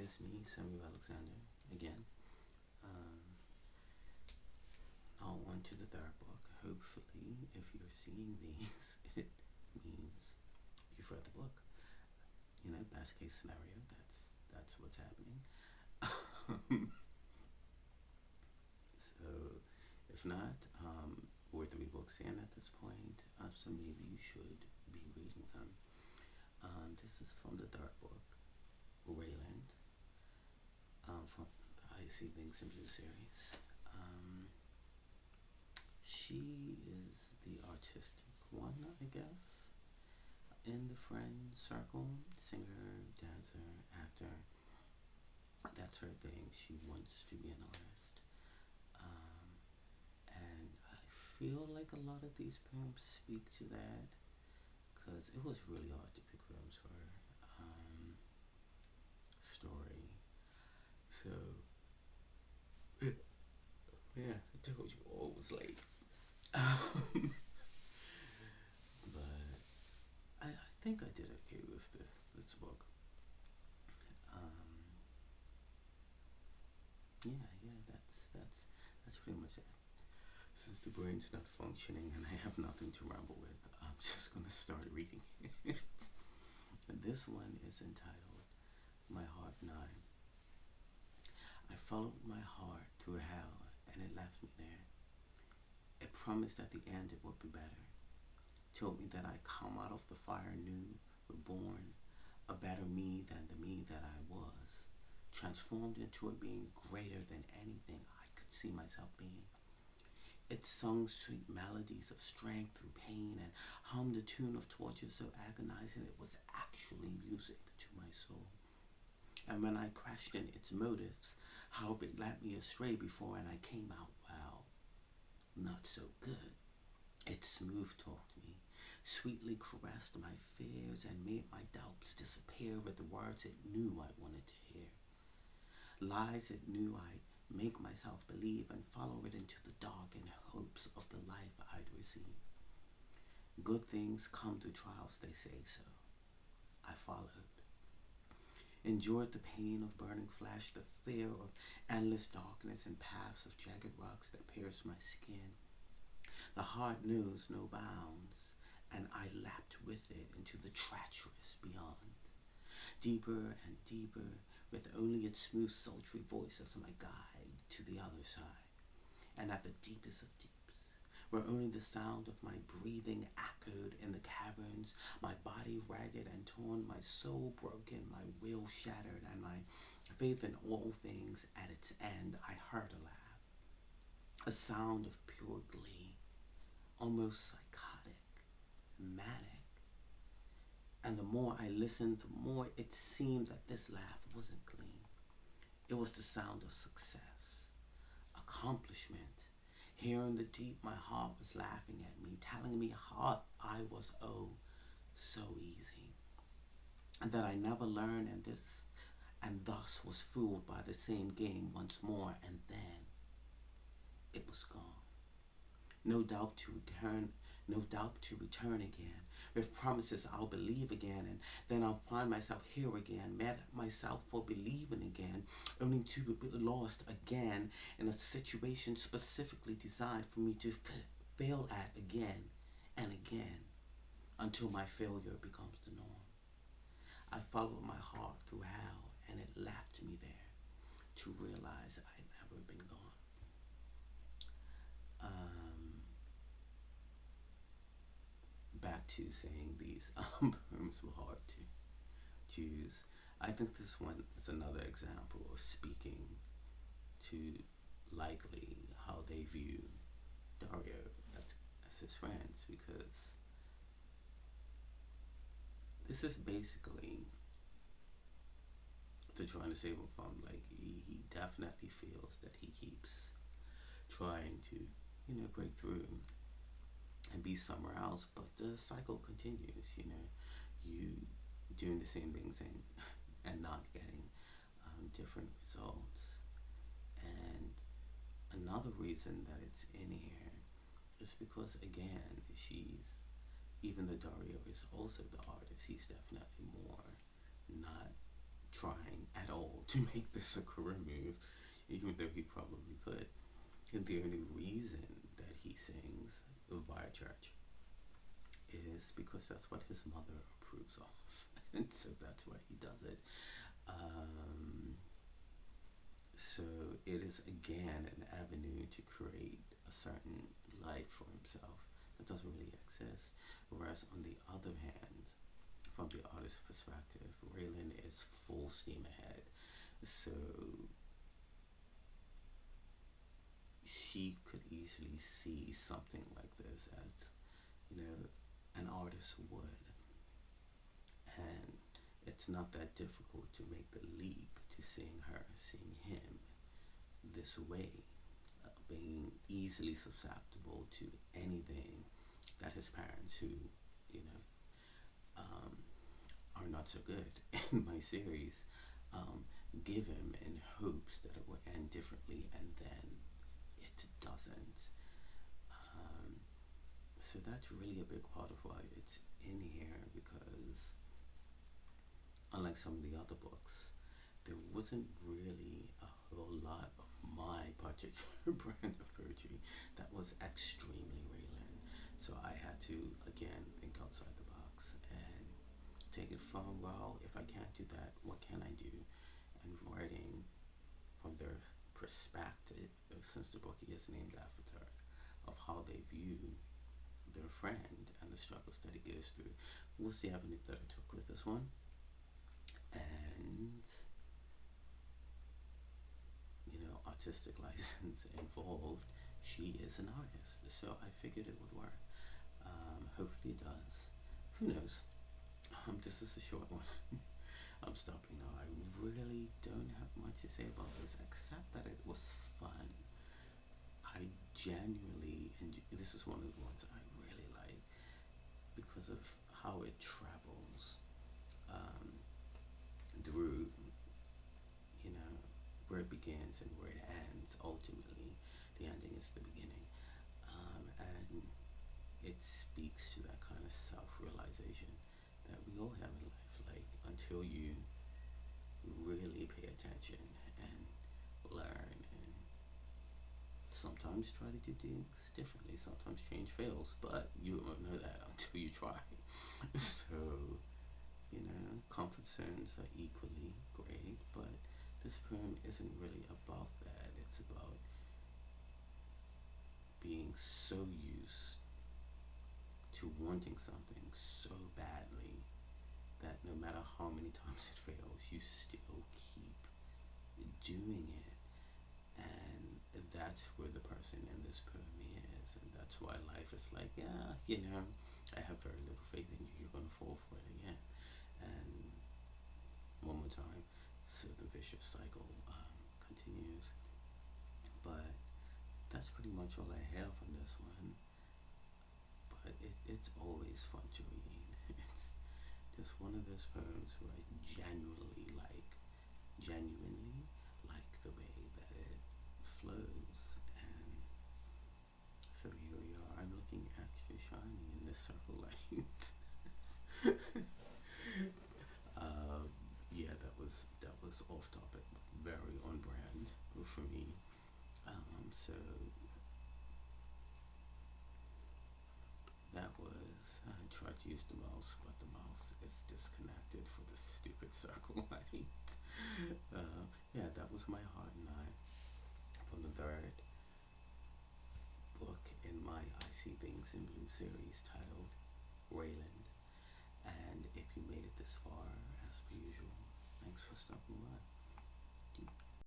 it's me, Samuel Alexander, again. Um, now on to the third book. Hopefully, if you're seeing these, it means you've read the book. Best case scenario, that's what's happening. So, if not, we're 3 books in at this point, so maybe you should be reading them. This is from the third book, Rayland, from the I See Things in Blue series. She is the artistic one, I guess, in the friend circle. Singer, dancer, actor. That's her thing. She wants to be an artist. And I feel like a lot of these poems speak to that because it was really hard to pick poems for her story. So, yeah, I told you all was late. But I think I did okay with this book. Um, yeah, that's pretty much it. Since the brain's not functioning and I have nothing to ramble with, I'm just gonna start reading it. And this one is entitled My Heart 9. I followed my heart through hell and it left me there. It promised at the end it would be better. Told me that I'd come out of the fire new, reborn, a better me than the me that I was, transformed into a being greater than anything I could see myself being. It sung sweet melodies of strength through pain and hummed a tune of torture so agonizing it was actually music to my soul. And when I questioned its motives, how it led me astray before and I came out, well, not so good. It smooth talked me, sweetly caressed my fears and made my doubts disappear with the words it knew I wanted to hear. Lies it knew I'd make myself believe and follow it into the dark in hopes of the life I'd receive. Good things come through trials, they say so. I followed. Endured the pain of burning flesh, the fear of endless darkness and paths of jagged rocks that pierced my skin. The heart knows no bounds, and I lapped with it into the treacherous beyond. Deeper and deeper, with only its smooth, sultry voice as my guide to the other side. And at the deepest of deeps, where only the sound of my breathing echoed in the caverns, my body ragged and torn, my soul broken, my will shattered, and my faith in all things at its end, I heard a laugh, a sound of pure glee, almost psychotic, manic. And the more I listened, the more it seemed that this laugh wasn't clean. It was the sound of success, accomplishment. Here in the deep, my heart was laughing at me, telling me how I was so easy, and that I never learned, and thus was fooled by the same game once more, and then it was gone. No doubt to return, no doubt to return again. With promises I'll believe again, and then I'll find myself here again, mad at myself for believing again, only to be lost again in a situation specifically designed for me to fail at again and again until my failure becomes the norm. I followed my heart through hell, and it left me there to realize I'd never been gone. Back to saying these poems were hard to choose. I think this one is another example of speaking to likely how they view Dario as his friends, because this is basically to trying to save him from, like, he definitely feels that he keeps trying to, break through and be somewhere else, but the cycle continues. You doing the same things and not getting different results. And another reason that it's in here is because, again, even though Dario is also the artist, he's definitely more not trying at all to make this a career move, even though he probably could. And the only reason that he sings via church is because that's what his mother approves of. And so that's why he does it. Um, so it is again an avenue to create a certain life for himself that doesn't really exist. Whereas on the other hand, from the artist's perspective, Raylan is full steam ahead. So she could easily see something like this as, an artist would. And it's not that difficult to make the leap to seeing her, seeing him this way, being easily susceptible to anything that his parents, who, you know, um, are not so good in my series, um, give him in hopes that it will end differently, and then it doesn't. Um, so that's really a big part of why it's in here, because unlike some of the other books, there wasn't really a whole lot of my particular brand of poetry that was extremely Raylan. So I had to, again, think outside the box and take it from, well, if I can't do that, what can I do? And writing from their perspective, since the book is named after her, of how they view their friend and the struggles that he goes through, was the avenue that I took with this one. And, artistic license involved, she is an artist. So I figured it would work. Hopefully it does. Who knows? This is a short one. I'm stopping now. I really don't have much to say about this except that it was fun. I genuinely, and this is one of the ones I really like because of how it travels through, you know, where it begins and where it ends. Ultimately, the ending is the beginning. And it speaks to that kind of self-realization that we all have in life. Like, until you really pay attention and learn, and sometimes try to do things differently. Sometimes change fails, but you won't know that until you try. So, comfort zones are equally great, but this poem isn't really about that. It's about being so used to wanting something so badly that no matter how many times it fails, you still keep doing it. And that's where the person in this poem is. And that's why life is like, yeah, I have very little faith in you. You're going to fall for it again. And one more time. So the vicious cycle continues. But that's pretty much all I have on this one. But it's always fun to read. It's just one of those poems where I genuinely like the way that it flows. And so here we are. I'm looking extra shiny in this circle light. Yeah, that was off topic, very on brand for me. So that was, I tried to use the mouse, but the mouse is disconnected for the stupid circle light. Yeah, that was My Heart and I, from the third book in my I See Things in Blue series, titled Raylan. And if